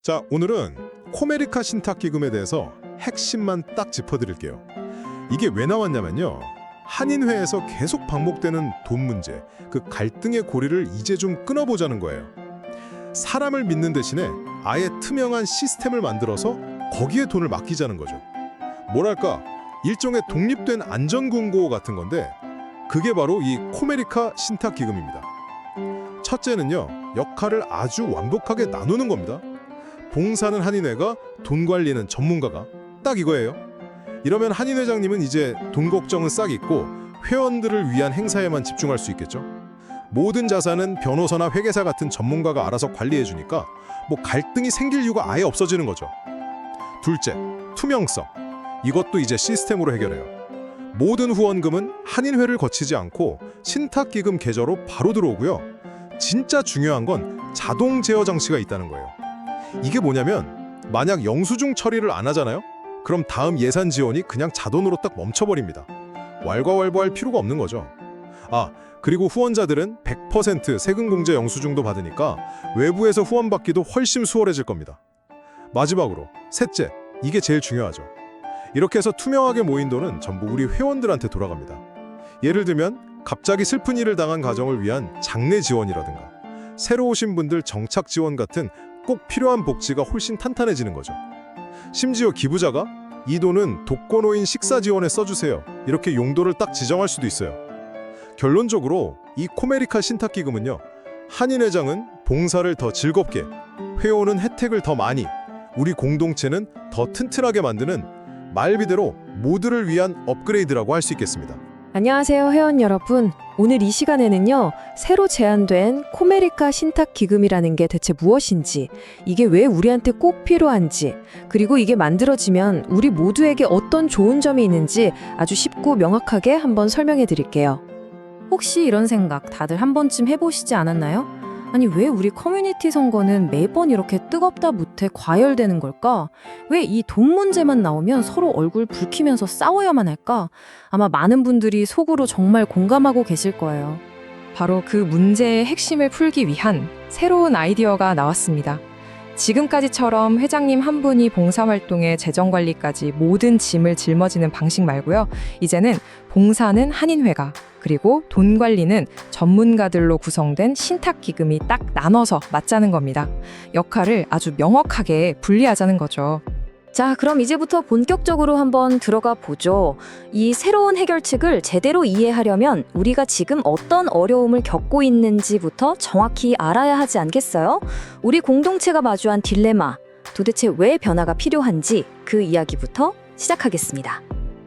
자, 오늘은 코메리카 신탁기금에 대해서 핵심만 딱 짚어드릴게요. 이게 왜 나왔냐면요. 한인회에서 계속 반복되는 돈 문제, 그 갈등의 고리를 이제 좀 끊어보자는 거예요. 사람을 믿는 대신에 아예 투명한 시스템을 만들어서 거기에 돈을 맡기자는 거죠. 뭐랄까, 일종의 독립된 안전공고 같은 건데 그게 바로 이 코메리카 신탁기금입니다. 첫째는요, 역할을 아주 완벽하게 나누는 겁니다. 봉사는 한인회가, 돈 관리는 전문가가, 딱 이거예요. 이러면 한인 회장님은 이제 돈 걱정은 싹 잊고 회원들을 위한 행사에만 집중할 수 있겠죠. 모든 자산은 변호사나 회계사 같은 전문가가 알아서 관리해주니까 뭐 갈등이 생길 이유가 아예 없어지는 거죠. 둘째, 투명성. 이것도 이제 시스템으로 해결해요. 모든 후원금은 한인회를 거치지 않고 신탁기금 계좌로 바로 들어오고요. 진짜 중요한 건 자동 제어 장치가 있다는 거예요. 이게 뭐냐면 만약 영수증 처리를 안 하잖아요? 그럼 다음 예산 지원이 그냥 자동으로 딱 멈춰버립니다. 왈가왈부할 필요가 없는 거죠. 그리고 후원자들은 100% 세금 공제 영수증도 받으니까 외부에서 후원받기도 훨씬 수월해질 겁니다. 마지막으로 셋째, 이게 제일 중요하죠. 이렇게 해서 투명하게 모인 돈은 전부 우리 회원들한테 돌아갑니다. 예를 들면 갑자기 슬픈 일을 당한 가정을 위한 장례 지원이라든가 새로 오신 분들 정착 지원 같은 꼭 필요한 복지가 훨씬 탄탄해지는 거죠. 심지어 기부자가 이 돈은 독거노인 식사 지원에 써주세요, 이렇게 용도를 딱 지정할 수도 있어요. 결론적으로 이 코메리카 신탁기금은요, 한인회장은 봉사를 더 즐겁게, 회원은 혜택을 더 많이, 우리 공동체는 더 튼튼하게 만드는 말 그대로 모두를 위한 업그레이드라고 할 수 있겠습니다. 안녕하세요, 회원 여러분. 오늘 이 시간에는요, 새로 제안된 코메리카 신탁기금이라는 게 대체 무엇인지, 이게 왜 우리한테 꼭 필요한지, 그리고 이게 만들어지면 우리 모두에게 어떤 좋은 점이 있는지 아주 쉽고 명확하게 한번 설명해 드릴게요. 혹시 이런 생각 다들 한 번쯤 해보시지 않았나요? 아니, 왜 우리 커뮤니티 선거는 매번 이렇게 뜨겁다 못해 과열되는 걸까? 왜 이 돈 문제만 나오면 서로 얼굴 붉히면서 싸워야만 할까? 아마 많은 분들이 속으로 정말 공감하고 계실 거예요. 바로 그 문제의 핵심을 풀기 위한 새로운 아이디어가 나왔습니다. 지금까지처럼 회장님 한 분이 봉사활동에 재정관리까지 모든 짐을 짊어지는 방식 말고요. 이제는 봉사는 한인회가, 그리고 돈 관리는 전문가들로 구성된 신탁기금이 딱 나눠서 맞자는 겁니다. 역할을 아주 명확하게 분리하자는 거죠. 자, 그럼 이제부터 본격적으로 한번 들어가 보죠. 이 새로운 해결책을 제대로 이해하려면 우리가 지금 어떤 어려움을 겪고 있는지부터 정확히 알아야 하지 않겠어요? 우리 공동체가 마주한 딜레마, 도대체 왜 변화가 필요한지 그 이야기부터 시작하겠습니다.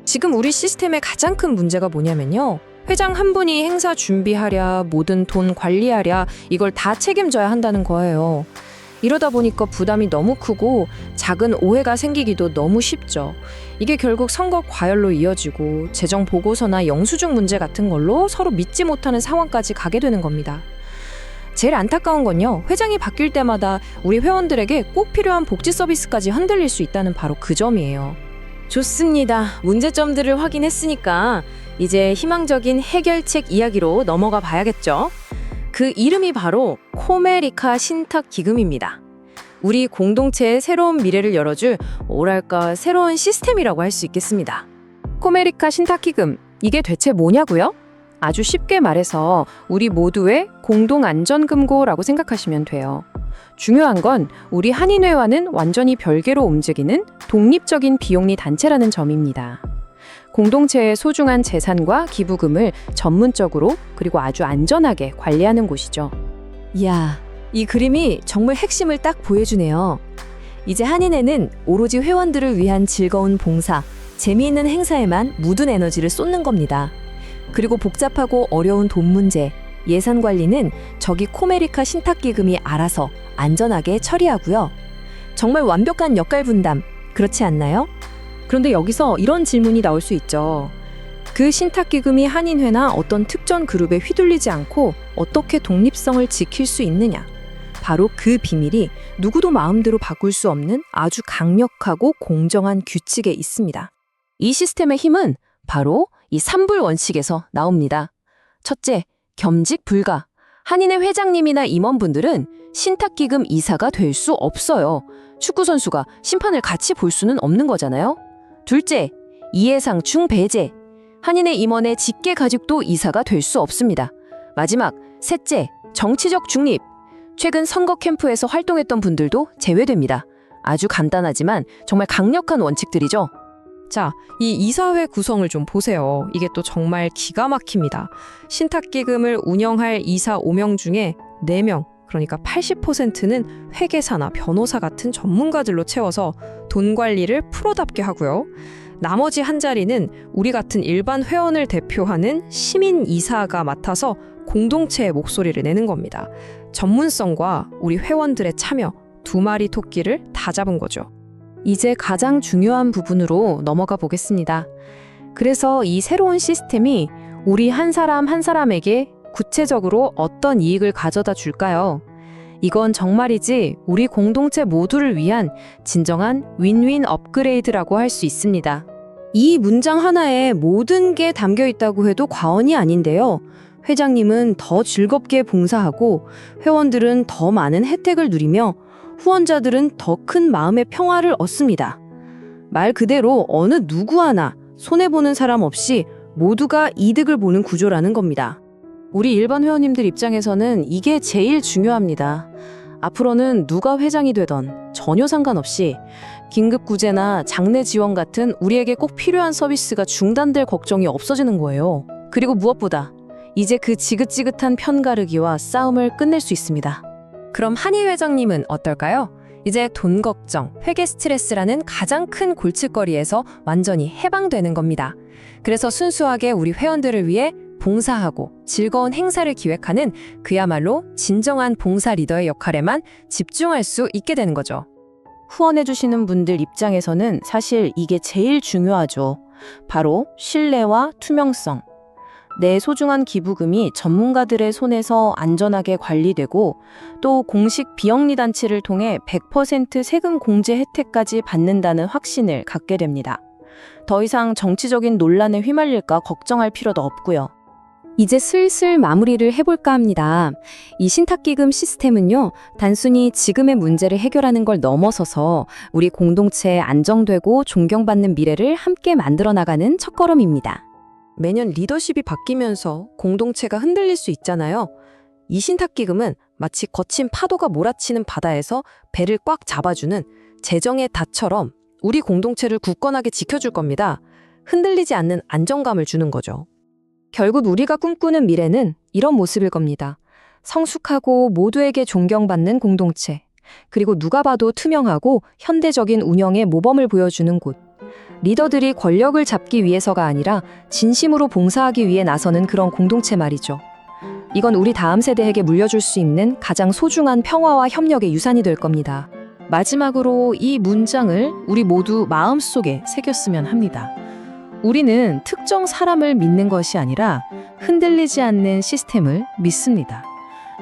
지금 우리 시스템의 가장 큰 문제가 뭐냐면요. 회장 한 분이 행사 준비하랴, 모든 돈 관리하랴, 이걸 다 책임져야 한다는 거예요. 이러다 보니까 부담이 너무 크고 작은 오해가 생기기도 너무 쉽죠. 이게 결국 선거 과열로 이어지고 재정 보고서나 영수증 문제 같은 걸로 서로 믿지 못하는 상황까지 가게 되는 겁니다. 제일 안타까운 건요, 회장이 바뀔 때마다 우리 회원들에게 꼭 필요한 복지 서비스까지 흔들릴 수 있다는 바로 그 점이에요. 좋습니다. 문제점들을 확인했으니까 이제 희망적인 해결책 이야기로 넘어가 봐야겠죠. 그 이름이 바로 코메리카 신탁기금입니다. 우리 공동체의 새로운 미래를 열어줄 뭐랄까 새로운 시스템이라고 할 수 있겠습니다. 코메리카 신탁기금, 이게 대체 뭐냐고요? 아주 쉽게 말해서 우리 모두의 공동안전금고라고 생각하시면 돼요. 중요한 건 우리 한인회와는 완전히 별개로 움직이는 독립적인 비용리 단체라는 점입니다. 공동체의 소중한 재산과 기부금을 전문적으로 그리고 아주 안전하게 관리하는 곳이죠. 이야, 이 그림이 정말 핵심을 딱 보여주네요. 이제 한인회는 오로지 회원들을 위한 즐거운 봉사, 재미있는 행사에만 묻은 에너지를 쏟는 겁니다. 그리고 복잡하고 어려운 돈 문제, 예산 관리는 저기 코메리카 신탁기금이 알아서 안전하게 처리하고요. 정말 완벽한 역할 분담, 그렇지 않나요? 그런데 여기서 이런 질문이 나올 수 있죠. 그 신탁기금이 한인회나 어떤 특정 그룹에 휘둘리지 않고 어떻게 독립성을 지킬 수 있느냐? 바로 그 비밀이 누구도 마음대로 바꿀 수 없는 아주 강력하고 공정한 규칙에 있습니다. 이 시스템의 힘은 바로 이 3불 원칙에서 나옵니다. 첫째, 겸직 불가. 한인회 회장님이나 임원분들은 신탁기금 이사가 될 수 없어요. 축구선수가 심판을 같이 볼 수는 없는 거잖아요. 둘째, 이해상 중배제. 한인회 임원의 직계 가족도 이사가 될 수 없습니다. 마지막, 셋째, 정치적 중립. 최근 선거 캠프에서 활동했던 분들도 제외됩니다. 아주 간단하지만 정말 강력한 원칙들이죠. 자, 이 이사회 구성을 좀 보세요. 이게 또 정말 기가 막힙니다. 신탁기금을 운영할 이사 5명 중에 4명, 그러니까 80%는 회계사나 변호사 같은 전문가들로 채워서 돈 관리를 프로답게 하고요. 나머지 한 자리는 우리 같은 일반 회원을 대표하는 시민 이사가 맡아서 공동체의 목소리를 내는 겁니다. 전문성과 우리 회원들의 참여, 두 마리 토끼를 다 잡은 거죠. 이제 가장 중요한 부분으로 넘어가 보겠습니다. 그래서 이 새로운 시스템이 우리 한 사람 한 사람에게 구체적으로 어떤 이익을 가져다 줄까요? 이건 정말이지 우리 공동체 모두를 위한 진정한 윈윈 업그레이드라고 할 수 있습니다. 이 문장 하나에 모든 게 담겨 있다고 해도 과언이 아닌데요. 회장님은 더 즐겁게 봉사하고 회원들은 더 많은 혜택을 누리며 후원자들은 더 큰 마음의 평화를 얻습니다. 말 그대로 어느 누구 하나 손해보는 사람 없이 모두가 이득을 보는 구조라는 겁니다. 우리 일반 회원님들 입장에서는 이게 제일 중요합니다. 앞으로는 누가 회장이 되던 전혀 상관없이 긴급구제나 장례 지원 같은 우리에게 꼭 필요한 서비스가 중단될 걱정이 없어지는 거예요. 그리고 무엇보다 이제 그 지긋지긋한 편가르기와 싸움을 끝낼 수 있습니다. 그럼 한희 회장님은 어떨까요? 이제 돈 걱정, 회계 스트레스라는 가장 큰 골칫거리에서 완전히 해방되는 겁니다. 그래서 순수하게 우리 회원들을 위해 봉사하고 즐거운 행사를 기획하는 그야말로 진정한 봉사 리더의 역할에만 집중할 수 있게 되는 거죠. 후원해주시는 분들 입장에서는 사실 이게 제일 중요하죠. 바로 신뢰와 투명성. 내 소중한 기부금이 전문가들의 손에서 안전하게 관리되고 또 공식 비영리 단체를 통해 100% 세금 공제 혜택까지 받는다는 확신을 갖게 됩니다. 더 이상 정치적인 논란에 휘말릴까 걱정할 필요도 없고요. 이제 슬슬 마무리를 해볼까 합니다. 이 신탁기금 시스템은요, 단순히 지금의 문제를 해결하는 걸 넘어서서 우리 공동체의 안정되고 존경받는 미래를 함께 만들어 나가는 첫걸음입니다. 매년 리더십이 바뀌면서 공동체가 흔들릴 수 있잖아요. 이 신탁기금은 마치 거친 파도가 몰아치는 바다에서 배를 꽉 잡아주는 재정의 닷처럼 우리 공동체를 굳건하게 지켜줄 겁니다. 흔들리지 않는 안정감을 주는 거죠. 결국 우리가 꿈꾸는 미래는 이런 모습일 겁니다. 성숙하고 모두에게 존경받는 공동체, 그리고 누가 봐도 투명하고 현대적인 운영의 모범을 보여주는 곳. 리더들이 권력을 잡기 위해서가 아니라 진심으로 봉사하기 위해 나서는 그런 공동체 말이죠. 이건 우리 다음 세대에게 물려줄 수 있는 가장 소중한 평화와 협력의 유산이 될 겁니다. 마지막으로 이 문장을 우리 모두 마음속에 새겼으면 합니다. 우리는 특정 사람을 믿는 것이 아니라 흔들리지 않는 시스템을 믿습니다.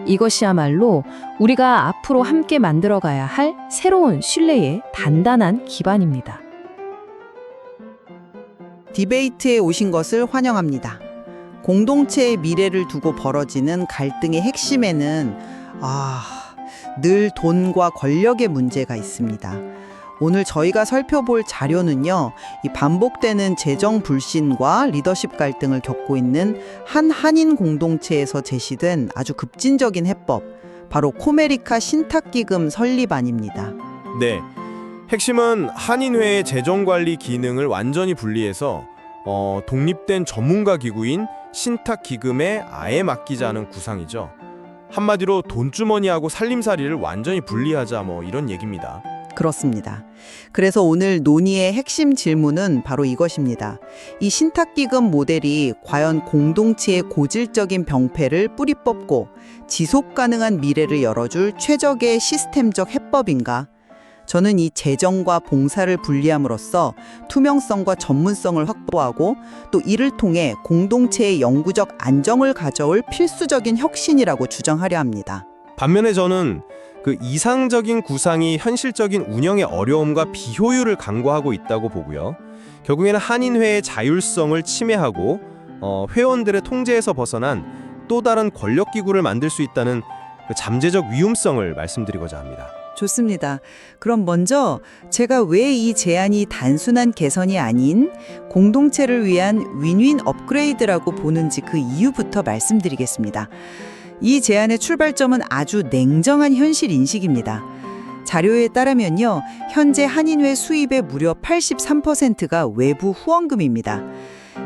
이것이야말로 우리가 앞으로 함께 만들어가야 할 새로운 신뢰의 단단한 기반입니다. 디베이트에 오신 것을 환영합니다. 공동체의 미래를 두고 벌어지는 갈등의 핵심에는 늘 돈과 권력의 문제가 있습니다. 오늘 저희가 살펴볼 자료는요, 이 반복되는 재정 불신과 리더십 갈등을 겪고 있는 한 한인 공동체에서 제시된 아주 급진적인 해법, 바로 코메리카 신탁기금 설립안입니다. 네, 핵심은 한인회의 재정관리 기능을 완전히 분리해서 독립된 전문가 기구인 신탁기금에 아예 맡기자는 구상이죠. 한마디로 돈주머니하고 살림살이를 완전히 분리하자 이런 얘기입니다. 그렇습니다. 그래서 오늘 논의의 핵심 질문은 바로 이것입니다. 이 신탁기금 모델이 과연 공동체의 고질적인 병폐를 뿌리 뽑고 지속 가능한 미래를 열어줄 최적의 시스템적 해법인가? 저는 이 재정과 봉사를 분리함으로써 투명성과 전문성을 확보하고 또 이를 통해 공동체의 영구적 안정을 가져올 필수적인 혁신이라고 주장하려 합니다. 반면에 저는 그 이상적인 구상이 현실적인 운영의 어려움과 비효율을 간과하고 있다고 보고요. 결국에는 한인회의 자율성을 침해하고 회원들의 통제에서 벗어난 또 다른 권력기구를 만들 수 있다는 그 잠재적 위험성을 말씀드리고자 합니다. 좋습니다. 그럼 먼저 제가 왜 이 제안이 단순한 개선이 아닌 공동체를 위한 윈윈 업그레이드라고 보는지 그 이유부터 말씀드리겠습니다. 이 제안의 출발점은 아주 냉정한 현실 인식입니다. 자료에 따르면요, 현재 한인회 수입의 무려 83%가 외부 후원금입니다.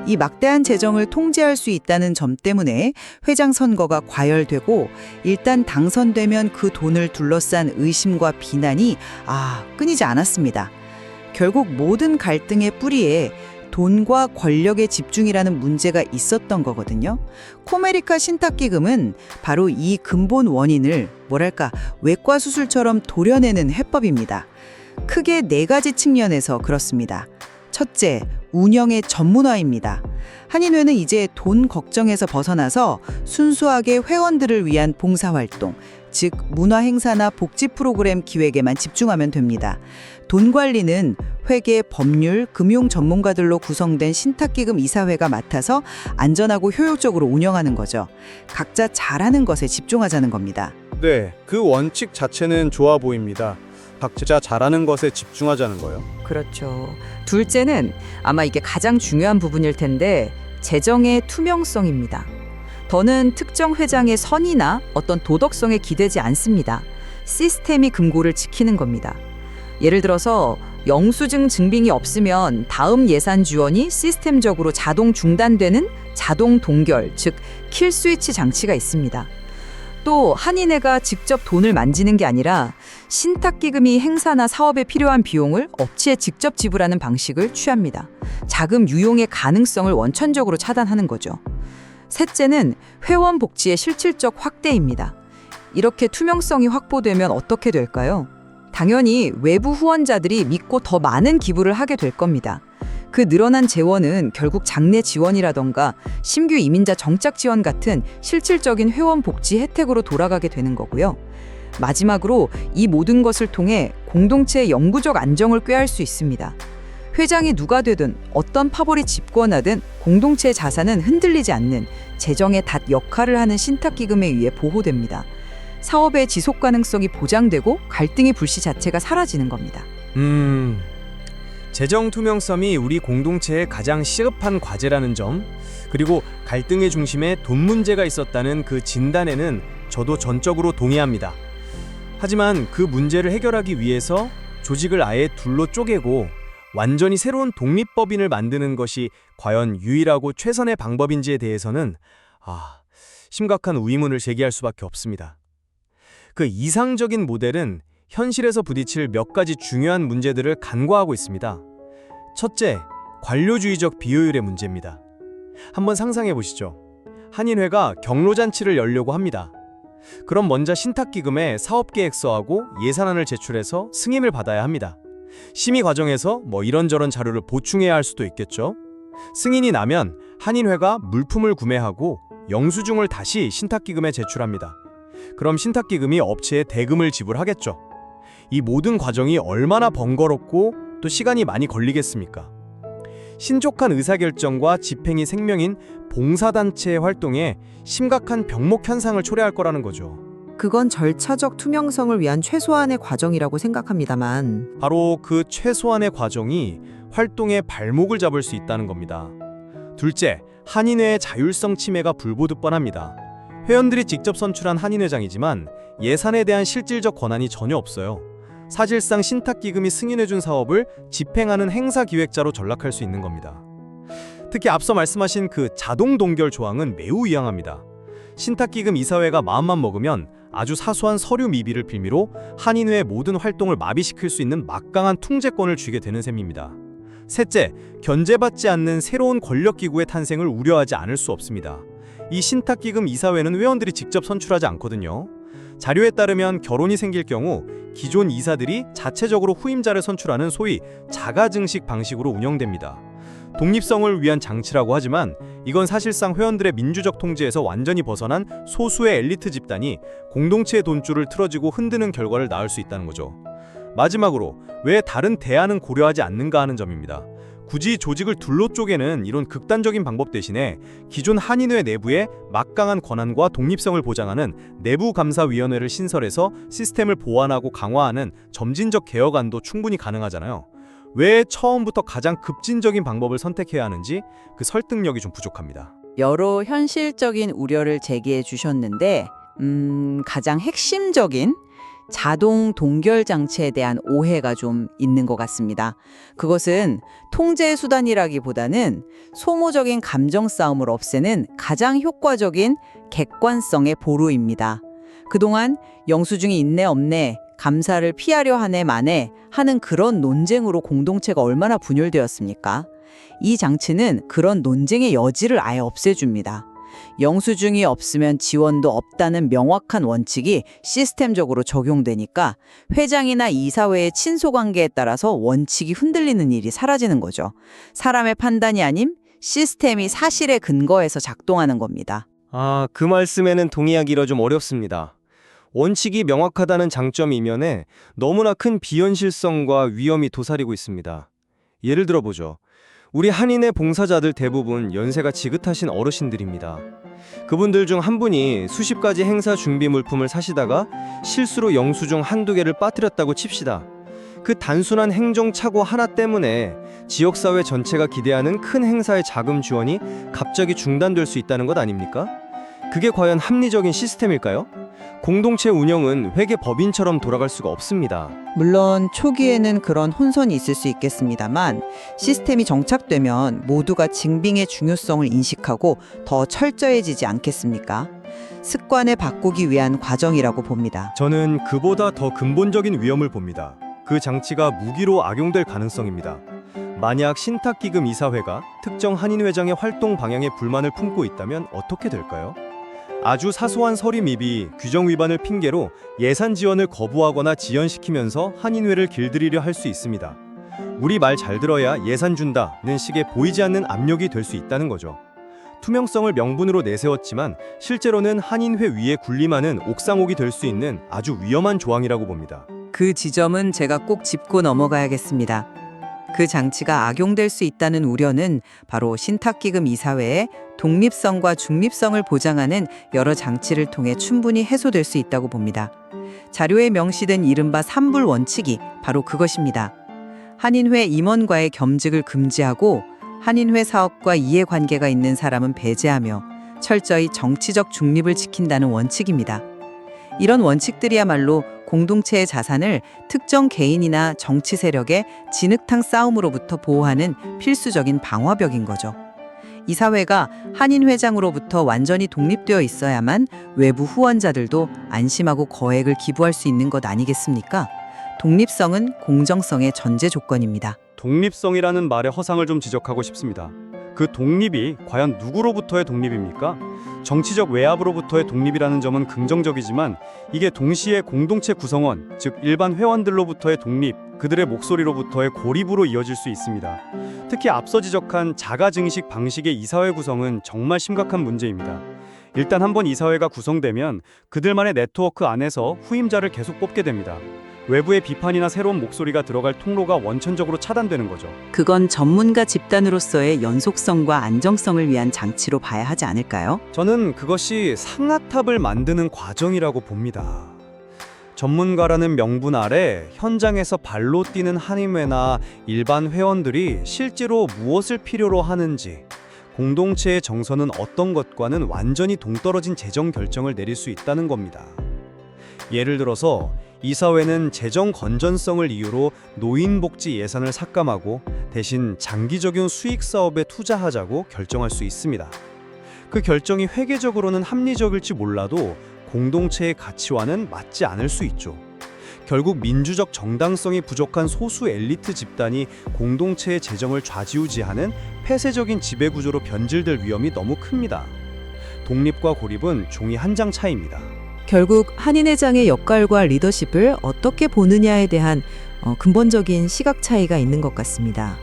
이 막대한 재정을 통제할 수 있다는 점 때문에 회장 선거가 과열되고 일단 당선되면 그 돈을 둘러싼 의심과 비난이 끊이지 않았습니다. 결국 모든 갈등의 뿌리에 돈과 권력의 집중이라는 문제가 있었던 거거든요. 코메리카 신탁기금은 바로 이 근본 원인을 외과 수술처럼 도려내는 해법입니다. 크게 4가지 측면에서 그렇습니다. 첫째, 운영의 전문화입니다. 한인회는 이제 돈 걱정에서 벗어나서 순수하게 회원들을 위한 봉사활동, 즉 문화 행사나 복지 프로그램 기획에만 집중하면 됩니다. 돈 관리는 회계, 법률, 금융 전문가들로 구성된 신탁기금 이사회가 맡아서 안전하고 효율적으로 운영하는 거죠. 각자 잘하는 것에 집중하자는 겁니다. 네, 그 원칙 자체는 좋아 보입니다. 각자 잘하는 것에 집중하자는 거요. 그렇죠. 둘째는 아마 이게 가장 중요한 부분일 텐데 재정의 투명성입니다. 더는 특정 회장의 선의나 어떤 도덕성에 기대지 않습니다. 시스템이 금고를 지키는 겁니다. 예를 들어서 영수증 증빙이 없으면 다음 예산 지원이 시스템적으로 자동 중단되는 자동 동결, 즉 킬 스위치 장치가 있습니다. 또 한인회가 직접 돈을 만지는 게 아니라 신탁기금이 행사나 사업에 필요한 비용을 업체에 직접 지불하는 방식을 취합니다. 자금 유용의 가능성을 원천적으로 차단하는 거죠. 셋째는 회원 복지의 실질적 확대입니다. 이렇게 투명성이 확보되면 어떻게 될까요? 당연히 외부 후원자들이 믿고 더 많은 기부를 하게 될 겁니다. 그 늘어난 재원은 결국 장례 지원이라던가 신규 이민자 정착 지원 같은 실질적인 회원 복지 혜택으로 돌아가게 되는 거고요. 마지막으로 이 모든 것을 통해 공동체의 영구적 안정을 꾀할 수 있습니다. 회장이 누가 되든 어떤 파벌이 집권하든 공동체의 자산은 흔들리지 않는 재정의 닷 역할을 하는 신탁기금에 의해 보호됩니다. 사업의 지속 가능성이 보장되고 갈등의 불씨 자체가 사라지는 겁니다. 재정 투명성이 우리 공동체의 가장 시급한 과제라는 점, 그리고 갈등의 중심에 돈 문제가 있었다는 그 진단에는 저도 전적으로 동의합니다. 하지만 그 문제를 해결하기 위해서 조직을 아예 둘로 쪼개고 완전히 새로운 독립법인을 만드는 것이 과연 유일하고 최선의 방법인지에 대해서는 심각한 의문을 제기할 수밖에 없습니다. 그 이상적인 모델은 현실에서 부딪힐 몇 가지 중요한 문제들을 간과하고 있습니다. 첫째, 관료주의적 비효율의 문제입니다. 한번 상상해 보시죠. 한인회가 경로잔치를 열려고 합니다. 그럼 먼저 신탁기금에 사업계획서하고 예산안을 제출해서 승인을 받아야 합니다. 심의 과정에서 이런저런 자료를 보충해야 할 수도 있겠죠. 승인이 나면 한인회가 물품을 구매하고 영수증을 다시 신탁기금에 제출합니다. 그럼 신탁기금이 업체에 대금을 지불하겠죠. 이 모든 과정이 얼마나 번거롭고 또 시간이 많이 걸리겠습니까? 신족한 의사결정과 집행이 생명인 봉사단체의 활동에 심각한 병목 현상을 초래할 거라는 거죠. 그건 절차적 투명성을 위한 최소한의 과정이라고 생각합니다만 바로 그 최소한의 과정이 활동의 발목을 잡을 수 있다는 겁니다. 둘째, 한인회의 자율성 침해가 불보듯 뻔합니다. 회원들이 직접 선출한 한인회장이지만 예산에 대한 실질적 권한이 전혀 없어요. 사실상 신탁기금이 승인해준 사업을 집행하는 행사기획자로 전락할 수 있는 겁니다. 특히 앞서 말씀하신 그 자동 동결 조항은 매우 위험합니다. 신탁기금 이사회가 마음만 먹으면 아주 사소한 서류 미비를 빌미로 한인회의 모든 활동을 마비시킬 수 있는 막강한 통제권을 쥐게 되는 셈입니다. 셋째, 견제받지 않는 새로운 권력기구의 탄생을 우려하지 않을 수 없습니다. 이 신탁기금 이사회는 회원들이 직접 선출하지 않거든요. 자료에 따르면 결혼이 생길 경우 기존 이사들이 자체적으로 후임자를 선출하는 소위 자가증식 방식으로 운영됩니다. 독립성을 위한 장치라고 하지만 이건 사실상 회원들의 민주적 통제에서 완전히 벗어난 소수의 엘리트 집단이 공동체의 돈줄을 틀어지고 흔드는 결과를 낳을 수 있다는 거죠. 마지막으로 왜 다른 대안은 고려하지 않는가 하는 점입니다. 굳이 조직을 둘로 쪼개는 이런 극단적인 방법 대신에 기존 한인회 내부에 막강한 권한과 독립성을 보장하는 내부감사위원회를 신설해서 시스템을 보완하고 강화하는 점진적 개혁안도 충분히 가능하잖아요. 왜 처음부터 가장 급진적인 방법을 선택해야 하는지 그 설득력이 좀 부족합니다. 여러 현실적인 우려를 제기해 주셨는데 가장 핵심적인 자동 동결 장치에 대한 오해가 좀 있는 것 같습니다. 그것은 통제 수단이라기보다는 소모적인 감정 싸움을 없애는 가장 효과적인 객관성의 보루입니다. 그동안 영수증이 있네 없네, 감사를 피하려 하네 마네 하는 그런 논쟁으로 공동체가 얼마나 분열되었습니까? 이 장치는 그런 논쟁의 여지를 아예 없애줍니다. 영수증이 없으면 지원도 없다는 명확한 원칙이 시스템적으로 적용되니까 회장이나 이사회의 친소관계에 따라서 원칙이 흔들리는 일이 사라지는 거죠. 사람의 판단이 아닌 시스템이 사실에 근거해서 작동하는 겁니다. 그 말씀에는 동의하기가 좀 어렵습니다. 원칙이 명확하다는 장점 이면에 너무나 큰 비현실성과 위험이 도사리고 있습니다. 예를 들어보죠. 우리 한인의 봉사자들 대부분 연세가 지긋하신 어르신들입니다. 그분들 중 한 분이 수십 가지 행사 준비 물품을 사시다가 실수로 영수증 한두 개를 빠뜨렸다고 칩시다. 그 단순한 행정착오 하나 때문에 지역사회 전체가 기대하는 큰 행사의 자금 지원이 갑자기 중단될 수 있다는 것 아닙니까? 그게 과연 합리적인 시스템일까요? 공동체 운영은 회계 법인처럼 돌아갈 수가 없습니다. 물론 초기에는 그런 혼선이 있을 수 있겠습니다만 시스템이 정착되면 모두가 징빙의 중요성을 인식하고 더 철저해지지 않겠습니까? 습관을 바꾸기 위한 과정이라고 봅니다. 저는 그보다 더 근본적인 위험을 봅니다. 그 장치가 무기로 악용될 가능성입니다. 만약 신탁기금 이사회가 특정 한인회장의 활동 방향에 불만을 품고 있다면 어떻게 될까요? 아주 사소한 서류 미비, 규정 위반을 핑계로 예산 지원을 거부하거나 지연시키면서 한인회를 길들이려 할 수 있습니다. 우리 말 잘 들어야 예산 준다는 식의 보이지 않는 압력이 될 수 있다는 거죠. 투명성을 명분으로 내세웠지만 실제로는 한인회 위에 군림하는 옥상옥이 될 수 있는 아주 위험한 조항이라고 봅니다. 그 지점은 제가 꼭 짚고 넘어가야겠습니다. 그 장치가 악용될 수 있다는 우려는 바로 신탁기금 이사회의 독립성과 중립성을 보장하는 여러 장치를 통해 충분히 해소될 수 있다고 봅니다. 자료에 명시된 이른바 3불 원칙이 바로 그것입니다. 한인회 임원과의 겸직을 금지하고 한인회 사업과 이해관계가 있는 사람은 배제하며 철저히 정치적 중립을 지킨다는 원칙입니다. 이런 원칙들이야말로 공동체의 자산을 특정 개인이나 정치 세력의 진흙탕 싸움으로부터 보호하는 필수적인 방화벽인 거죠. 이사회가 한인회장으로부터 완전히 독립되어 있어야만 외부 후원자들도 안심하고 거액을 기부할 수 있는 것 아니겠습니까? 독립성은 공정성의 전제 조건입니다. 독립성이라는 말의 허상을 좀 지적하고 싶습니다. 그 독립이 과연 누구로부터의 독립입니까? 정치적 외압으로부터의 독립이라는 점은 긍정적이지만 이게 동시에 공동체 구성원, 즉 일반 회원들로부터의 독립, 그들의 목소리로부터의 고립으로 이어질 수 있습니다. 특히 앞서 지적한 자가 증식 방식의 이사회 구성은 정말 심각한 문제입니다. 일단 한번 이사회가 구성되면 그들만의 네트워크 안에서 후임자를 계속 뽑게 됩니다. 외부의 비판이나 새로운 목소리가 들어갈 통로가 원천적으로 차단되는 거죠. 그건 전문가 집단으로서의 연속성과 안정성을 위한 장치로 봐야 하지 않을까요? 저는 그것이 상아탑을 만드는 과정이라고 봅니다. 전문가라는 명분 아래 현장에서 발로 뛰는 한인회나 일반 회원들이 실제로 무엇을 필요로 하는지, 공동체의 정서는 어떤 것과는 완전히 동떨어진 재정 결정을 내릴 수 있다는 겁니다. 예를 들어서 이사회는 재정 건전성을 이유로 노인복지 예산을 삭감하고 대신 장기적인 수익 사업에 투자하자고 결정할 수 있습니다. 그 결정이 회계적으로는 합리적일지 몰라도 공동체의 가치와는 맞지 않을 수 있죠. 결국 민주적 정당성이 부족한 소수 엘리트 집단이 공동체의 재정을 좌지우지하는 폐쇄적인 지배구조로 변질될 위험이 너무 큽니다. 독립과 고립은 종이 한 장 차이입니다. 결국 한인회장의 역할과 리더십을 어떻게 보느냐에 대한 근본적인 시각 차이가 있는 것 같습니다.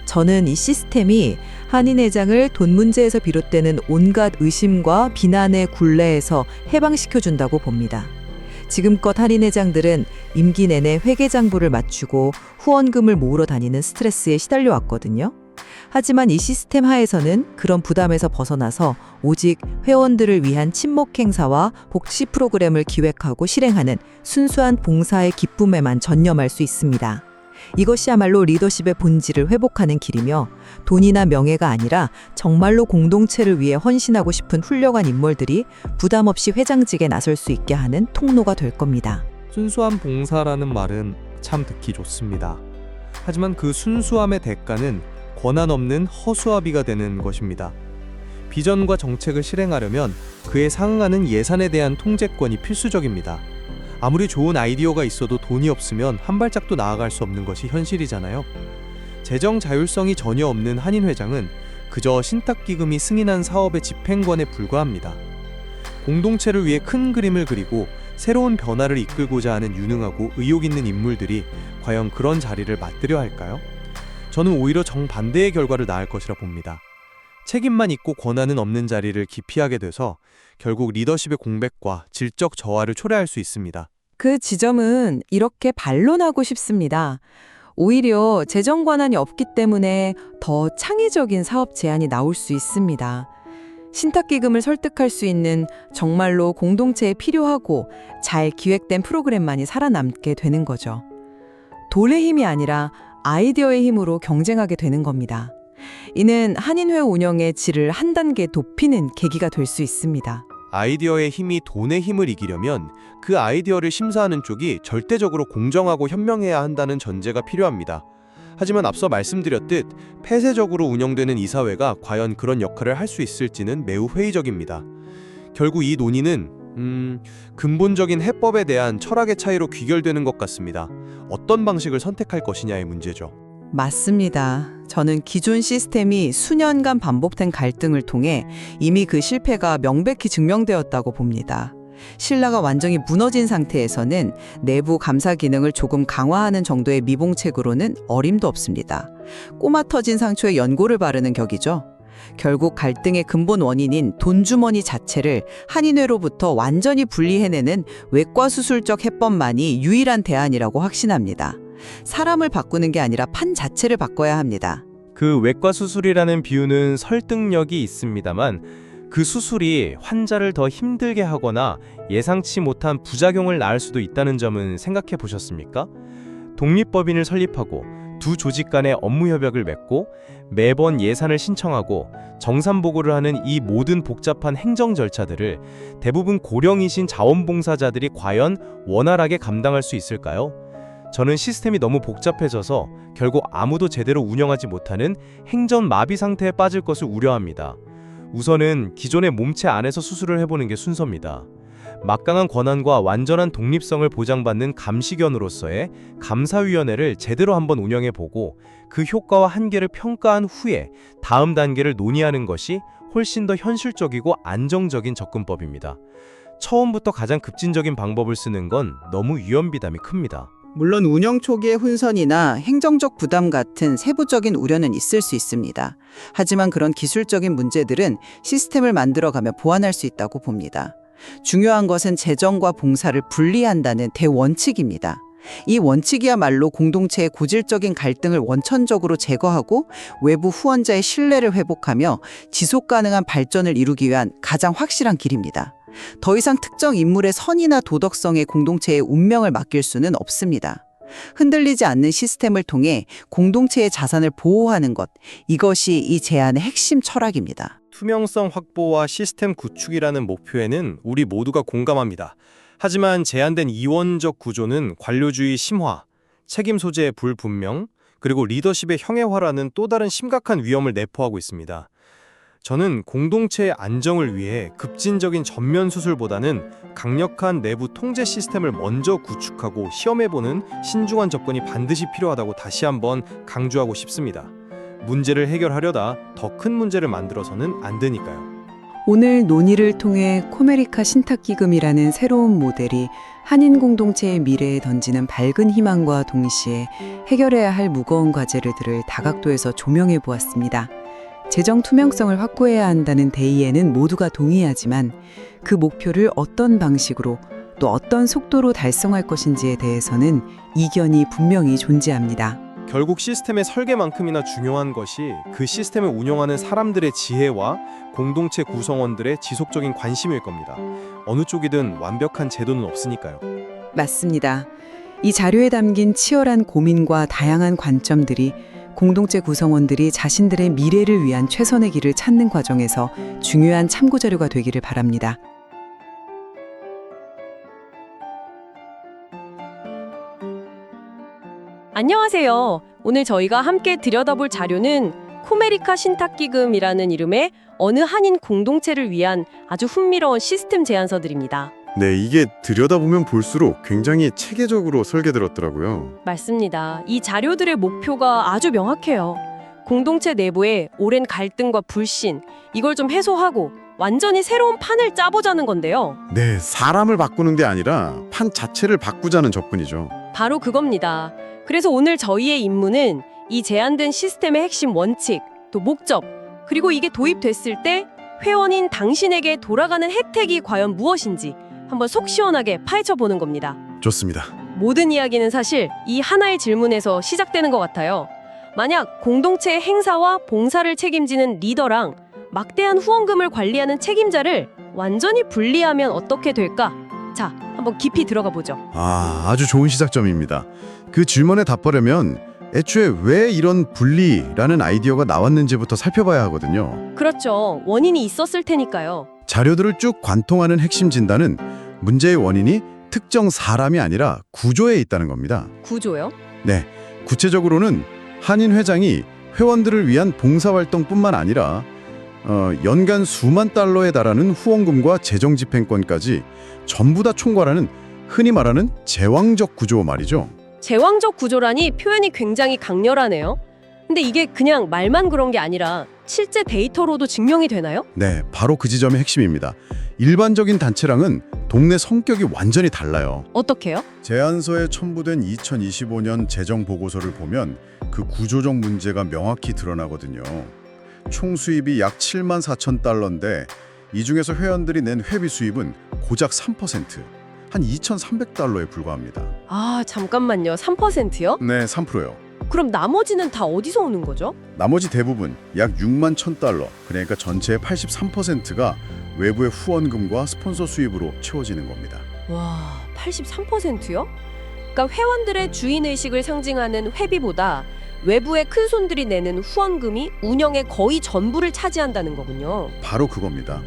저는 이 시스템이 한인회장을 돈 문제에서 비롯되는 온갖 의심과 비난의 굴레에서 해방시켜준다고 봅니다. 지금껏 한인회장들은 임기 내내 회계장부를 맞추고 후원금을 모으러 다니는 스트레스에 시달려 왔거든요. 하지만 이 시스템 하에서는 그런 부담에서 벗어나서 오직 회원들을 위한 친목 행사와 복지 프로그램을 기획하고 실행하는 순수한 봉사의 기쁨에만 전념할 수 있습니다. 이것이야말로 리더십의 본질을 회복하는 길이며 돈이나 명예가 아니라 정말로 공동체를 위해 헌신하고 싶은 훌륭한 인물들이 부담 없이 회장직에 나설 수 있게 하는 통로가 될 겁니다. 순수한 봉사라는 말은 참 듣기 좋습니다. 하지만 그 순수함의 대가는 권한 없는 허수아비가 되는 것입니다. 비전과 정책을 실행하려면 그에 상응하는 예산에 대한 통제권이 필수적입니다. 아무리 좋은 아이디어가 있어도 돈이 없으면 한 발짝도 나아갈 수 없는 것이 현실이잖아요. 재정 자율성이 전혀 없는 한인 회장은 그저 신탁기금이 승인한 사업의 집행관에 불과합니다. 공동체를 위해 큰 그림을 그리고 새로운 변화를 이끌고자 하는 유능하고 의욕 있는 인물들이 과연 그런 자리를 맡으려 할까요? 저는 오히려 정반대의 결과를 낳을 것이라 봅니다. 책임만 있고 권한은 없는 자리를 기피하게 돼서 결국 리더십의 공백과 질적 저하를 초래할 수 있습니다. 그 지점은 이렇게 반론하고 싶습니다. 오히려 재정 권한이 없기 때문에 더 창의적인 사업 제안이 나올 수 있습니다. 신탁기금을 설득할 수 있는 정말로 공동체에 필요하고 잘 기획된 프로그램만이 살아남게 되는 거죠. 돈의 힘이 아니라 아이디어의 힘으로 경쟁하게 되는 겁니다. 이는 한인회 운영의 질을 한 단계 높이는 계기가 될 수 있습니다. 아이디어의 힘이 돈의 힘을 이기려면 그 아이디어를 심사하는 쪽이 절대적으로 공정하고 현명해야 한다는 전제가 필요합니다. 하지만 앞서 말씀드렸듯 폐쇄적으로 운영되는 이사회가 과연 그런 역할을 할 수 있을지는 매우 회의적입니다. 결국 이 논의는 근본적인 해법에 대한 철학의 차이로 귀결되는 것 같습니다. 어떤 방식을 선택할 것이냐의 문제죠. 맞습니다. 저는 기존 시스템이 수년간 반복된 갈등을 통해 이미 그 실패가 명백히 증명되었다고 봅니다. 신라가 완전히 무너진 상태에서는 내부 감사 기능을 조금 강화하는 정도의 미봉책으로는 어림도 없습니다. 꼬마 터진 상처에 연고를 바르는 격이죠. 결국 갈등의 근본 원인인 돈주머니 자체를 한인회로부터 완전히 분리해내는 외과수술적 해법만이 유일한 대안이라고 확신합니다. 사람을 바꾸는 게 아니라 판 자체를 바꿔야 합니다. 그 외과 수술이라는 비유는 설득력이 있습니다만 그 수술이 환자를 더 힘들게 하거나 예상치 못한 부작용을 낳을 수도 있다는 점은 생각해 보셨습니까? 독립법인을 설립하고 두 조직 간의 업무 협약을 맺고 매번 예산을 신청하고 정산 보고를 하는 이 모든 복잡한 행정 절차들을 대부분 고령이신 자원봉사자들이 과연 원활하게 감당할 수 있을까요? 저는 시스템이 너무 복잡해져서 결국 아무도 제대로 운영하지 못하는 행정 마비 상태에 빠질 것을 우려합니다. 우선은 기존의 몸체 안에서 수술을 해보는 게 순서입니다. 막강한 권한과 완전한 독립성을 보장받는 감시견으로서의 감사위원회를 제대로 한번 운영해보고 그 효과와 한계를 평가한 후에 다음 단계를 논의하는 것이 훨씬 더 현실적이고 안정적인 접근법입니다. 처음부터 가장 급진적인 방법을 쓰는 건 너무 위험비담이 큽니다. 물론 운영 초기의 혼선이나 행정적 부담 같은 세부적인 우려는 있을 수 있습니다. 하지만 그런 기술적인 문제들은 시스템을 만들어가며 보완할 수 있다고 봅니다. 중요한 것은 재정과 봉사를 분리한다는 대원칙입니다. 이 원칙이야말로 공동체의 고질적인 갈등을 원천적으로 제거하고 외부 후원자의 신뢰를 회복하며 지속 가능한 발전을 이루기 위한 가장 확실한 길입니다. 더 이상 특정 인물의 선의나 도덕성에 공동체의 운명을 맡길 수는 없습니다. 흔들리지 않는 시스템을 통해 공동체의 자산을 보호하는 것, 이것이 이 제안의 핵심 철학입니다. 투명성 확보와 시스템 구축이라는 목표에는 우리 모두가 공감합니다. 하지만 제안된 이원적 구조는 관료주의 심화, 책임 소재의 불분명, 그리고 리더십의 형해화라는 또 다른 심각한 위험을 내포하고 있습니다. 저는 공동체의 안정을 위해 급진적인 전면 수술보다는 강력한 내부 통제 시스템을 먼저 구축하고 시험해보는 신중한 접근이 반드시 필요하다고 다시 한번 강조하고 싶습니다. 문제를 해결하려다 더 큰 문제를 만들어서는 안 되니까요. 오늘 논의를 통해 코메리카 신탁기금이라는 새로운 모델이 한인 공동체의 미래에 던지는 밝은 희망과 동시에 해결해야 할 무거운 과제들을 다각도에서 조명해 보았습니다. 재정 투명성을 확보해야 한다는 대의에는 모두가 동의하지만 그 목표를 어떤 방식으로 또 어떤 속도로 달성할 것인지에 대해서는 이견이 분명히 존재합니다. 결국 시스템의 설계만큼이나 중요한 것이 그 시스템을 운영하는 사람들의 지혜와 공동체 구성원들의 지속적인 관심일 겁니다. 어느 쪽이든 완벽한 제도는 없으니까요. 맞습니다. 이 자료에 담긴 치열한 고민과 다양한 관점들이 공동체 구성원들이 자신들의 미래를 위한 최선의 길을 찾는 과정에서 중요한 참고 자료가 되기를 바랍니다. 안녕하세요. 오늘 저희가 함께 들여다볼 자료는 코메리카 신탁기금이라는 이름의 어느 한인 공동체를 위한 아주 흥미로운 시스템 제안서들입니다. 네, 이게 들여다보면 볼수록 굉장히 체계적으로 설계되었더라고요. 맞습니다. 이 자료들의 목표가 아주 명확해요. 공동체 내부의 오랜 갈등과 불신, 이걸 좀 해소하고 완전히 새로운 판을 짜보자는 건데요. 네, 사람을 바꾸는 게 아니라 판 자체를 바꾸자는 접근이죠. 바로 그겁니다. 그래서 오늘 저희의 임무는 이 제안된 시스템의 핵심 원칙, 또 목적, 그리고 이게 도입됐을 때 회원인 당신에게 돌아가는 혜택이 과연 무엇인지 한번 속 시원하게 파헤쳐 보는 겁니다. 좋습니다. 모든 이야기는 사실 이 하나의 질문에서 시작되는 것 같아요. 만약 공동체의 행사와 봉사를 책임지는 리더랑 막대한 후원금을 관리하는 책임자를 완전히 분리하면 어떻게 될까? 자, 한번 깊이 들어가 보죠. 아주 좋은 시작점입니다. 그 질문에 답하려면 애초에 왜 이런 분리라는 아이디어가 나왔는지부터 살펴봐야 하거든요. 그렇죠. 원인이 있었을 테니까요. 자료들을 쭉 관통하는 핵심 진단은 문제의 원인이 특정 사람이 아니라 구조에 있다는 겁니다. 구조요? 네, 구체적으로는 한인 회장이 회원들을 위한 봉사활동뿐만 아니라 연간 수만 달러에 달하는 후원금과 재정 집행권까지 전부 다 총괄하는 흔히 말하는 제왕적 구조 말이죠. 제왕적 구조라니 표현이 굉장히 강렬하네요. 근데 이게 그냥 말만 그런 게 아니라 실제 데이터로도 증명이 되나요? 네, 바로 그 지점의 핵심입니다. 일반적인 단체랑은 동네 성격이 완전히 달라요. 어떻게요? 제안서에 첨부된 2025년 재정 보고서를 보면 그 구조적 문제가 명확히 드러나거든요. 총 수입이 약 7만 4천 달러인데 이 중에서 회원들이 낸 회비 수입은 고작 3%, 한 2,300달러에 불과합니다. 아, 잠깐만요. 3%요? 네, 3%요. 그럼 나머지는 다 어디서 오는 거죠? 나머지 대부분 약 6만 1,000달러, 그러니까 전체의 83%가 외부의 후원금과 스폰서 수입으로 채워지는 겁니다. 와, 83%요? 그러니까 회원들의 주인의식을 상징하는 회비보다 외부의 큰 손들이 내는 후원금이 운영의 거의 전부를 차지한다는 거군요. 바로 그겁니다.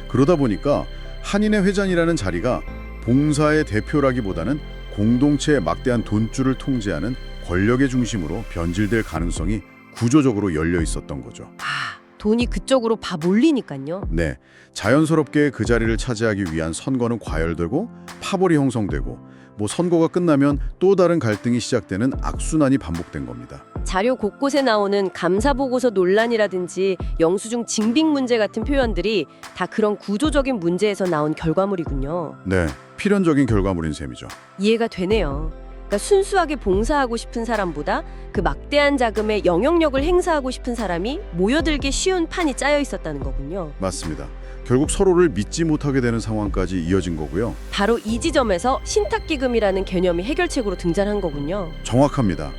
그러다 보니까 한인회 회장이라는 자리가 봉사의 대표라기보다는 공동체의 막대한 돈줄을 통제하는 권력의 중심으로 변질될 가능성이 구조적으로 열려 있었던 거죠. 아, 돈이 그쪽으로 다 몰리니까요. 네, 자연스럽게 그 자리를 차지하기 위한 선거는 과열되고 파벌이 형성되고 선거가 끝나면 또 다른 갈등이 시작되는 악순환이 반복된 겁니다. 자료 곳곳에 나오는 감사보고서 논란이라든지 영수증 징빙 문제 같은 표현들이 다 그런 구조적인 문제에서 나온 결과물이군요. 네, 필연적인 결과물인 셈이죠. 이해가 되네요. 그러니까 순수하게 봉사하고 싶은 사람보다 그 막대한 자금에 영향력을 행사하고 싶은 사람이 모여들기 쉬운 판이 짜여 있었다는 거군요. 맞습니다. 결국 서로를 믿지 못하게 되는 상황까지 이어진 거고요. 바로 이 지점에서 신탁기금이라는 개념이 해결책으로 등장한 거군요. 정확합니다.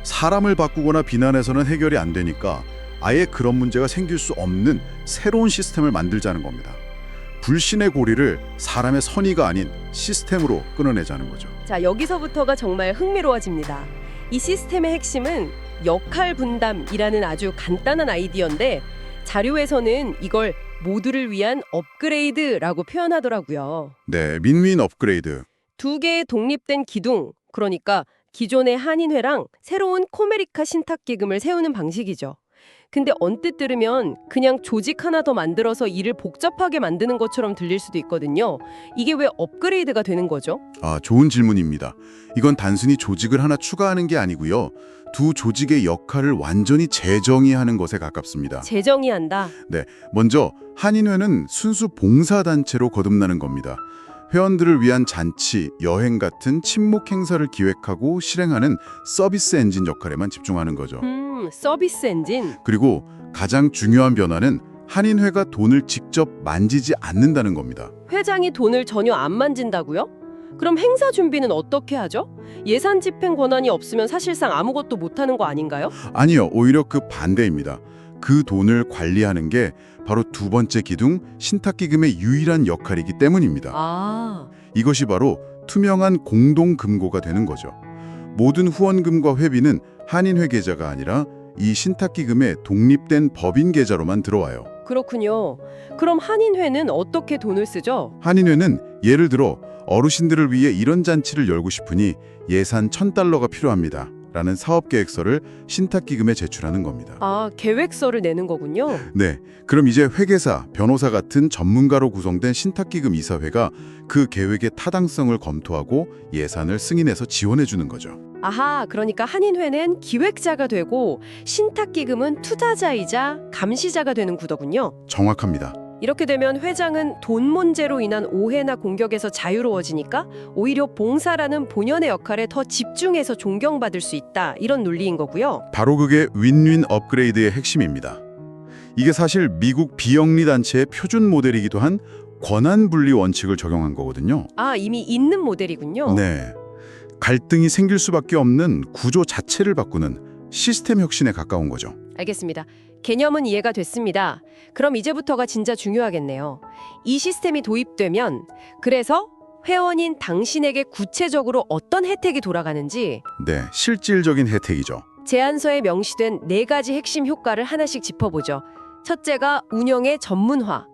사람을 바꾸거나 비난해서는 해결이 안 되니까 아예 그런 문제가 생길 수 없는 새로운 시스템을 만들자는 겁니다. 불신의 고리를 사람의 선의가 아닌 시스템으로 끊어내자는 거죠. 자, 여기서부터가 정말 흥미로워집니다. 이 시스템의 핵심은 역할 분담이라는 아주 간단한 아이디어인데 자료에서는 이걸 모두를 위한 업그레이드라고 표현하더라고요. 네, 윈윈 업그레이드. 두 개의 독립된 기둥, 그러니까 기존의 한인회랑 새로운 코메리카 신탁기금을 세우는 방식이죠. 근데 언뜻 들으면 그냥 조직 하나 더 만들어서 일을 복잡하게 만드는 것처럼 들릴 수도 있거든요. 이게 왜 업그레이드가 되는 거죠? 좋은 질문입니다. 이건 단순히 조직을 하나 추가하는 게 아니고요. 두 조직의 역할을 완전히 재정의하는 것에 가깝습니다. 재정의한다. 네, 먼저 한인회는 순수 봉사단체로 거듭나는 겁니다. 회원들을 위한 잔치, 여행 같은 친목 행사를 기획하고 실행하는 서비스 엔진 역할에만 집중하는 거죠. 서비스 엔진. 그리고 가장 중요한 변화는 한인회가 돈을 직접 만지지 않는다는 겁니다. 회장이 돈을 전혀 안 만진다고요? 그럼 행사 준비는 어떻게 하죠? 예산 집행 권한이 없으면 사실상 아무것도 못하는 거 아닌가요? 아니요, 오히려 그 반대입니다. 그 돈을 관리하는 게 바로 두 번째 기둥 신탁기금의 유일한 역할이기 때문입니다. 아, 이것이 바로 투명한 공동금고가 되는 거죠. 모든 후원금과 회비는 한인회 계좌가 아니라 이 신탁기금의 독립된 법인 계좌로만 들어와요. 그렇군요. 그럼 한인회는 어떻게 돈을 쓰죠? 한인회는 예를 들어 어르신들을 위해 이런 잔치를 열고 싶으니 예산 $1,000가 필요합니다. 라는 사업계획서를 신탁기금에 제출하는 겁니다. 아, 계획서를 내는 거군요. 네, 그럼 이제 회계사, 변호사 같은 전문가로 구성된 신탁기금 이사회가 그 계획의 타당성을 검토하고 예산을 승인해서 지원해 주는 거죠. 아하, 그러니까 한인회는 기획자가 되고 신탁기금은 투자자이자 감시자가 되는 구도군요. 정확합니다. 이렇게 되면 회장은 돈 문제로 인한 오해나 공격에서 자유로워지니까 오히려 봉사라는 본연의 역할에 더 집중해서 존경받을 수 있다. 이런 논리인 거고요. 바로 그게 윈윈 업그레이드의 핵심입니다. 이게 사실 미국 비영리 단체의 표준 모델이기도 한 권한 분리 원칙을 적용한 거거든요. 아, 이미 있는 모델이군요. 네. 갈등이 생길 수밖에 없는 구조 자체를 바꾸는 시스템 혁신에 가까운 거죠. 알겠습니다. 개념은 이해가 됐습니다. 그럼 이제부터가 진짜 중요하겠네요. 이 시스템이 도입되면 그래서 회원인 당신에게 구체적으로 어떤 혜택이 돌아가는지 네, 실질적인 혜택이죠. 제안서에 명시된 4가지 핵심 효과를 하나씩 짚어보죠. 첫째가 운영의 전문화.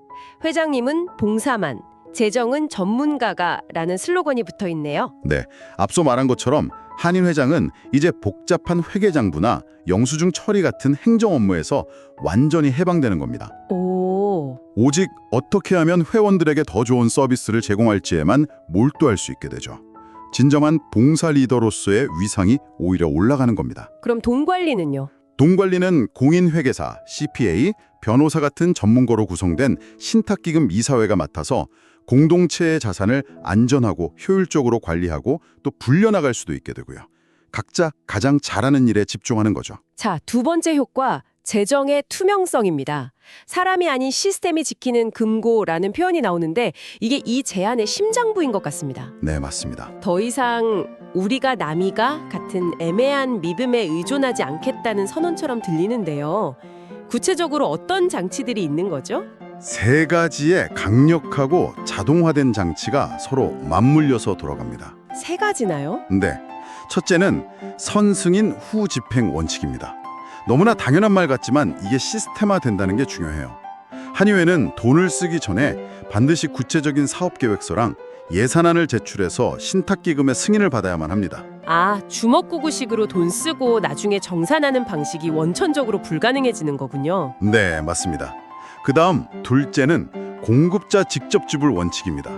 회장님은 봉사만, 재정은 전문가가라는 슬로건이 붙어 있네요. 네, 앞서 말한 것처럼 한인 회장은 이제 복잡한 회계장부나 영수증 처리 같은 행정 업무에서 완전히 해방되는 겁니다. 오, 오직 어떻게 하면 회원들에게 더 좋은 서비스를 제공할지에만 몰두할 수 있게 되죠. 진정한 봉사 리더로서의 위상이 오히려 올라가는 겁니다. 그럼 돈 관리는요? 돈 관리는 공인회계사, CPA, 변호사 같은 전문가로 구성된 신탁기금 이사회가 맡아서 공동체의 자산을 안전하고 효율적으로 관리하고 또 불려나갈 수도 있게 되고요. 각자 가장 잘하는 일에 집중하는 거죠. 자, 두 번째 효과, 재정의 투명성입니다. 사람이 아닌 시스템이 지키는 금고라는 표현이 나오는데 이게 이 제안의 심장부인 것 같습니다. 네, 맞습니다. 더 이상 우리가 남이가 같은 애매한 믿음에 의존하지 않겠다는 선언처럼 들리는데요. 구체적으로 어떤 장치들이 있는 거죠? 3가지의 강력하고 자동화된 장치가 서로 맞물려서 돌아갑니다. 3가지나요? 네, 첫째는 선승인 후 집행 원칙입니다. 너무나 당연한 말 같지만 이게 시스템화된다는 게 중요해요. 한의회는 돈을 쓰기 전에 반드시 구체적인 사업계획서랑 예산안을 제출해서 신탁기금의 승인을 받아야만 합니다. 아, 주먹구구식으로 돈 쓰고 나중에 정산하는 방식이 원천적으로 불가능해지는 거군요. 네, 맞습니다. 그 다음 둘째는 공급자 직접 지불 원칙입니다.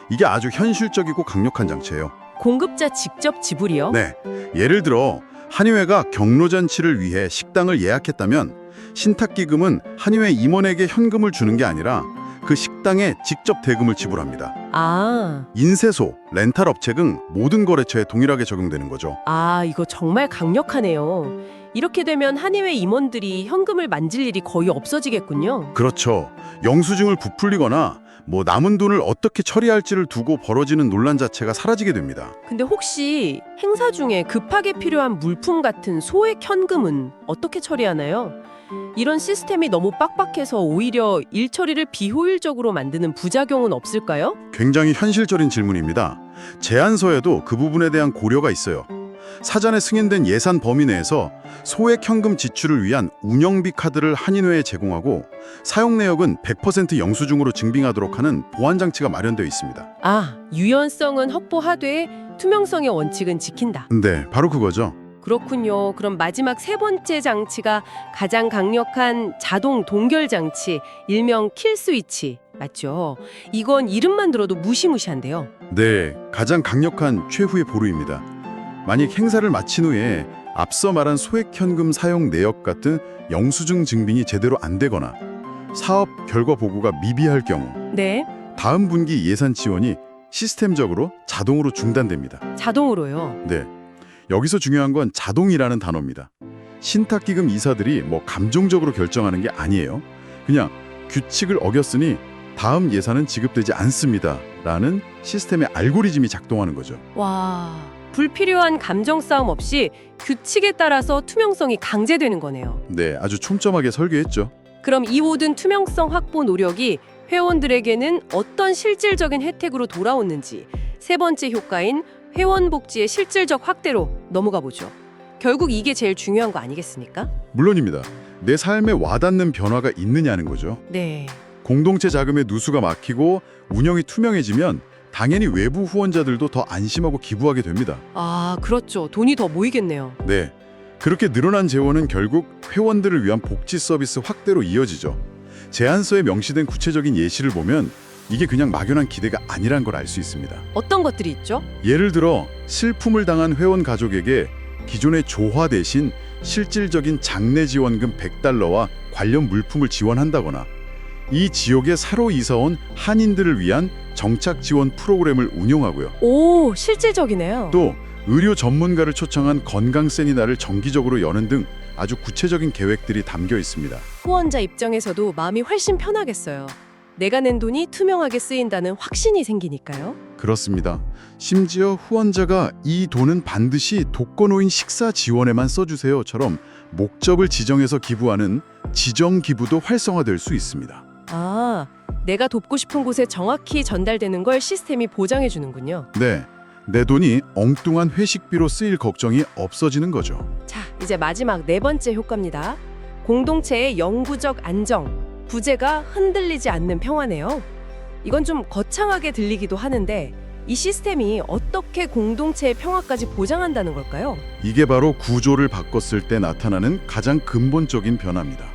이게 아주 현실적이고 강력한 장치예요. 공급자 직접 지불이요? 네, 예를 들어 한의회가 경로잔치를 위해 식당을 예약했다면 신탁기금은 한의회 임원에게 현금을 주는 게 아니라 그 식당에 직접 대금을 지불합니다. 아, 인쇄소, 렌탈 업체 등 모든 거래처에 동일하게 적용되는 거죠. 이거 정말 강력하네요. 이렇게 되면 한의회 임원들이 현금을 만질 일이 거의 없어지겠군요. 그렇죠. 영수증을 부풀리거나 남은 돈을 어떻게 처리할지를 두고 벌어지는 논란 자체가 사라지게 됩니다. 근데 혹시 행사 중에 급하게 필요한 물품 같은 소액 현금은 어떻게 처리하나요? 이런 시스템이 너무 빡빡해서 오히려 일 처리를 비효율적으로 만드는 부작용은 없을까요? 굉장히 현실적인 질문입니다. 제안서에도 그 부분에 대한 고려가 있어요. 사전에 승인된 예산 범위 내에서 소액 현금 지출을 위한 운영비 카드를 한인회에 제공하고 사용 내역은 100% 영수증으로 증빙하도록 하는 보안 장치가 마련되어 있습니다. 아, 유연성은 확보하되 투명성의 원칙은 지킨다. 네, 바로 그거죠. 그렇군요. 그럼 마지막 3번째 장치가 가장 강력한 자동 동결 장치, 일명 킬 스위치. 맞죠? 이건 이름만 들어도 무시무시한데요. 네, 가장 강력한 최후의 보루입니다. 만약 행사를 마친 후에 앞서 말한 소액 현금 사용 내역 같은 영수증 증빙이 제대로 안 되거나 사업 결과 보고가 미비할 경우 네, 다음 분기 예산 지원이 시스템적으로 자동으로 중단됩니다. 자동으로요. 네, 여기서 중요한 건 자동이라는 단어입니다. 신탁기금 이사들이 감정적으로 결정하는 게 아니에요. 그냥 규칙을 어겼으니 다음 예산은 지급되지 않습니다. 라는 시스템의 알고리즘이 작동하는 거죠. 와, 불필요한 감정 싸움 없이 규칙에 따라서 투명성이 강제되는 거네요. 네, 아주 촘촘하게 설계했죠. 그럼 이 모든 투명성 확보 노력이 회원들에게는 어떤 실질적인 혜택으로 돌아오는지 세 번째 효과인 회원 복지의 실질적 확대로 넘어가 보죠. 결국 이게 제일 중요한 거 아니겠습니까? 물론입니다. 내 삶에 와닿는 변화가 있느냐는 거죠. 네. 공동체 자금의 누수가 막히고 운영이 투명해지면 당연히 외부 후원자들도 더 안심하고 기부하게 됩니다. 아, 그렇죠. 돈이 더 모이겠네요. 네, 그렇게 늘어난 재원은 결국 회원들을 위한 복지 서비스 확대로 이어지죠. 제안서에 명시된 구체적인 예시를 보면 이게 그냥 막연한 기대가 아니란 걸 알 수 있습니다. 어떤 것들이 있죠? 예를 들어 슬픔을 당한 회원 가족에게 기존의 조화 대신 실질적인 장례 지원금 100달러와 관련 물품을 지원한다거나 이 지역에 새로 이사온 한인들을 위한 정착 지원 프로그램을 운영하고요. 오, 실질적이네요. 또 의료 전문가를 초청한 건강 세미나를 정기적으로 여는 등 아주 구체적인 계획들이 담겨 있습니다. 후원자 입장에서도 마음이 훨씬 편하겠어요. 내가 낸 돈이 투명하게 쓰인다는 확신이 생기니까요. 그렇습니다. 심지어 후원자가 이 돈은 반드시 독거노인 식사 지원에만 써주세요처럼 목적을 지정해서 기부하는 지정 기부도 활성화될 수 있습니다. 아, 내가 돕고 싶은 곳에 정확히 전달되는 걸 시스템이 보장해 주는군요. 네, 내 돈이 엉뚱한 회식비로 쓰일 걱정이 없어지는 거죠. 자, 이제 마지막 네 번째 효과입니다. 공동체의 영구적 안정, 부재가 흔들리지 않는 평화네요. 이건 좀 거창하게 들리기도 하는데 이 시스템이 어떻게 공동체의 평화까지 보장한다는 걸까요? 이게 바로 구조를 바꿨을 때 나타나는 가장 근본적인 변화입니다.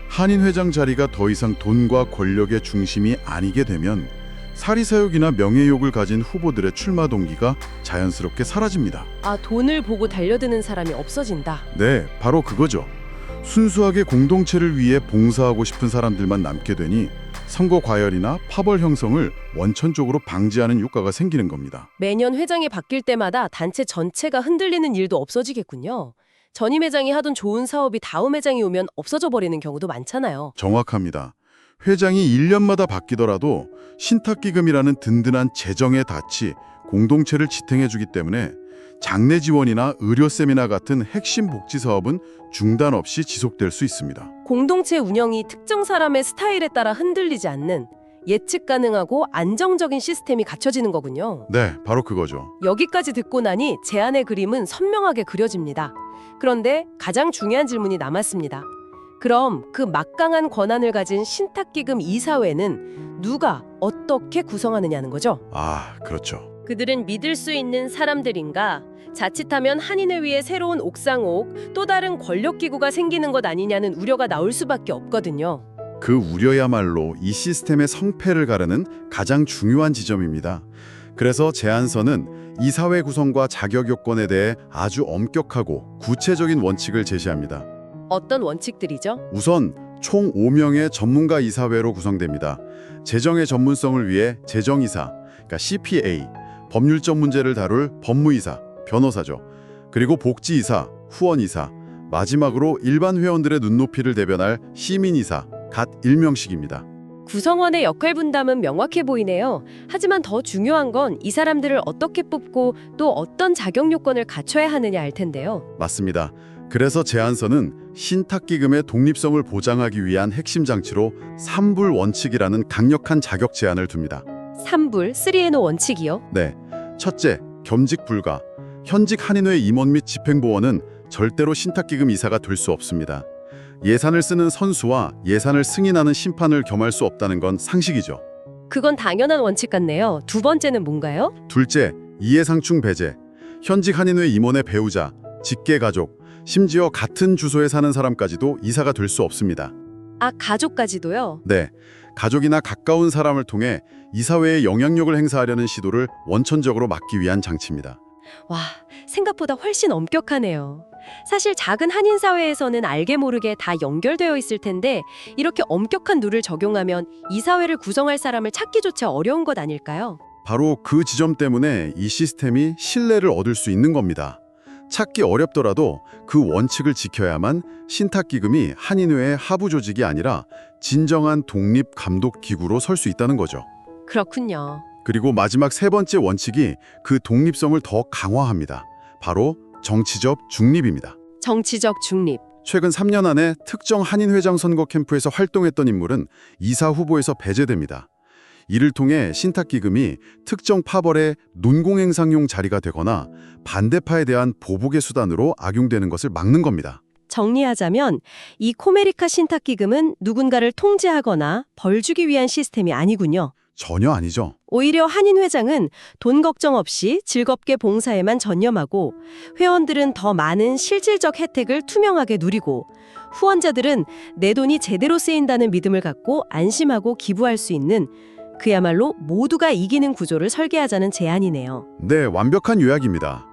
한인 회장 자리가 더 이상 돈과 권력의 중심이 아니게 되면 사리사욕이나 명예욕을 가진 후보들의 출마 동기가 자연스럽게 사라집니다. 아, 돈을 보고 달려드는 사람이 없어진다. 네, 바로 그거죠. 순수하게 공동체를 위해 봉사하고 싶은 사람들만 남게 되니 선거 과열이나 파벌 형성을 원천적으로 방지하는 효과가 생기는 겁니다. 매년 회장이 바뀔 때마다 단체 전체가 흔들리는 일도 없어지겠군요. 전임 회장이 하던 좋은 사업이 다음 회장이 오면 없어져 버리는 경우도 많잖아요. 정확합니다. 회장이 1년마다 바뀌더라도 신탁기금이라는 든든한 재정의 닻이 공동체를 지탱해주기 때문에 장례 지원이나 의료 세미나 같은 핵심 복지 사업은 중단 없이 지속될 수 있습니다. 공동체 운영이 특정 사람의 스타일에 따라 흔들리지 않는 예측 가능하고 안정적인 시스템이 갖춰지는 거군요. 네, 바로 그거죠. 여기까지 듣고 나니 제안의 그림은 선명하게 그려집니다. 그런데 가장 중요한 질문이 남았습니다. 그럼 그 막강한 권한을 가진 신탁기금 이사회는 누가 어떻게 구성하느냐는 거죠. 아, 그렇죠. 그들은 믿을 수 있는 사람들인가? 자칫하면 한인회 위에 새로운 옥상옥, 또 다른 권력기구가 생기는 것 아니냐는 우려가 나올 수밖에 없거든요. 그 우려야말로 이 시스템의 성패를 가르는 가장 중요한 지점입니다. 그래서 제안서는 이사회 구성과 자격 요건에 대해 아주 엄격하고 구체적인 원칙을 제시합니다. 어떤 원칙들이죠? 우선 총 5명의 전문가 이사회로 구성됩니다. 재정의 전문성을 위해 재정이사, 그러니까 CPA, 법률적 문제를 다룰 법무이사, 변호사죠. 그리고 복지이사, 후원이사, 마지막으로 일반 회원들의 눈높이를 대변할 시민이사, 갓 1명씩입니다. 구성원의 역할 분담은 명확해 보이네요. 하지만 더 중요한 건 이 사람들을 어떻게 뽑고 또 어떤 자격 요건을 갖춰야 하느냐 할 텐데요. 맞습니다. 그래서 제안서는 신탁기금의 독립성을 보장하기 위한 핵심 장치로 3불 원칙이라는 강력한 자격 제한을 둡니다. 3불, 3N5 원칙이요? 네, 첫째, 겸직 불가. 현직 한인회 임원 및 집행보원은 절대로 신탁기금 이사가 될 수 없습니다. 예산을 쓰는 선수와 예산을 승인하는 심판을 겸할 수 없다는 건 상식이죠. 그건 당연한 원칙 같네요. 두 번째는 뭔가요? 둘째, 이해상충 배제. 현직 한인회 임원의 배우자, 직계가족, 심지어 같은 주소에 사는 사람까지도 이사가 될 수 없습니다. 아, 가족까지도요? 네, 가족이나 가까운 사람을 통해 이사회에 영향력을 행사하려는 시도를 원천적으로 막기 위한 장치입니다. 와, 생각보다 훨씬 엄격하네요. 사실 작은 한인 사회에서는 알게 모르게 다 연결되어 있을 텐데 이렇게 엄격한 룰을 적용하면 이사회를 구성할 사람을 찾기조차 어려운 것 아닐까요? 바로 그 지점 때문에 이 시스템이 신뢰를 얻을 수 있는 겁니다. 찾기 어렵더라도 그 원칙을 지켜야만 신탁기금이 한인회의 하부 조직이 아니라 진정한 독립 감독 기구로 설 수 있다는 거죠. 그렇군요. 그리고 마지막 세 번째 원칙이 그 독립성을 더 강화합니다. 바로 정치적 중립입니다. 정치적 중립. 최근 3년 안에 특정 한인회장 선거 캠프에서 활동했던 인물은 이사 후보에서 배제됩니다. 이를 통해 신탁기금이 특정 파벌의 논공행상용 자리가 되거나 반대파에 대한 보복의 수단으로 악용되는 것을 막는 겁니다. 정리하자면 이 코메리카 신탁기금은 누군가를 통제하거나 벌 주기 위한 시스템이 아니군요. 전혀 아니죠. 오히려 한인 회장은 돈 걱정 없이 즐겁게 봉사에만 전념하고 회원들은 더 많은 실질적 혜택을 투명하게 누리고 후원자들은 내 돈이 제대로 쓰인다는 믿음을 갖고 안심하고 기부할 수 있는 그야말로 모두가 이기는 구조를 설계하자는 제안이네요. 네, 완벽한 요약입니다.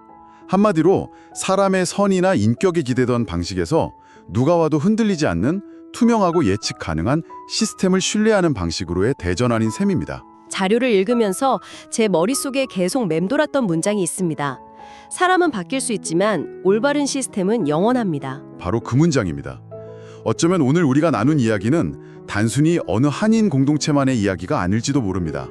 한마디로 사람의 선이나 인격에 기대던 방식에서 누가 와도 흔들리지 않는 투명하고 예측 가능한 시스템을 신뢰하는 방식으로의 대전환인 셈입니다. 자료를 읽으면서 제 머릿속에 계속 맴돌았던 문장이 있습니다. 사람은 바뀔 수 있지만 올바른 시스템은 영원합니다. 바로 그 문장입니다. 어쩌면 오늘 우리가 나눈 이야기는 단순히 어느 한인 공동체만의 이야기가 아닐지도 모릅니다.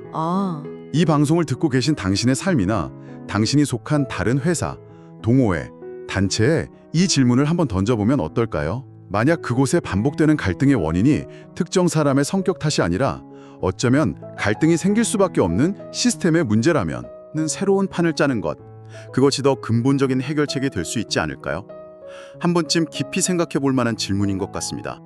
이 방송을 듣고 계신 당신의 삶이나 당신이 속한 다른 회사, 동호회, 단체에 이 질문을 한번 던져보면 어떨까요? 만약 그곳에 반복되는 갈등의 원인이 특정 사람의 성격 탓이 아니라 어쩌면 갈등이 생길 수밖에 없는 시스템의 문제라면 새로운 판을 짜는 것, 그것이 더 근본적인 해결책이 될 수 있지 않을까요? 한 번쯤 깊이 생각해 볼 만한 질문인 것 같습니다.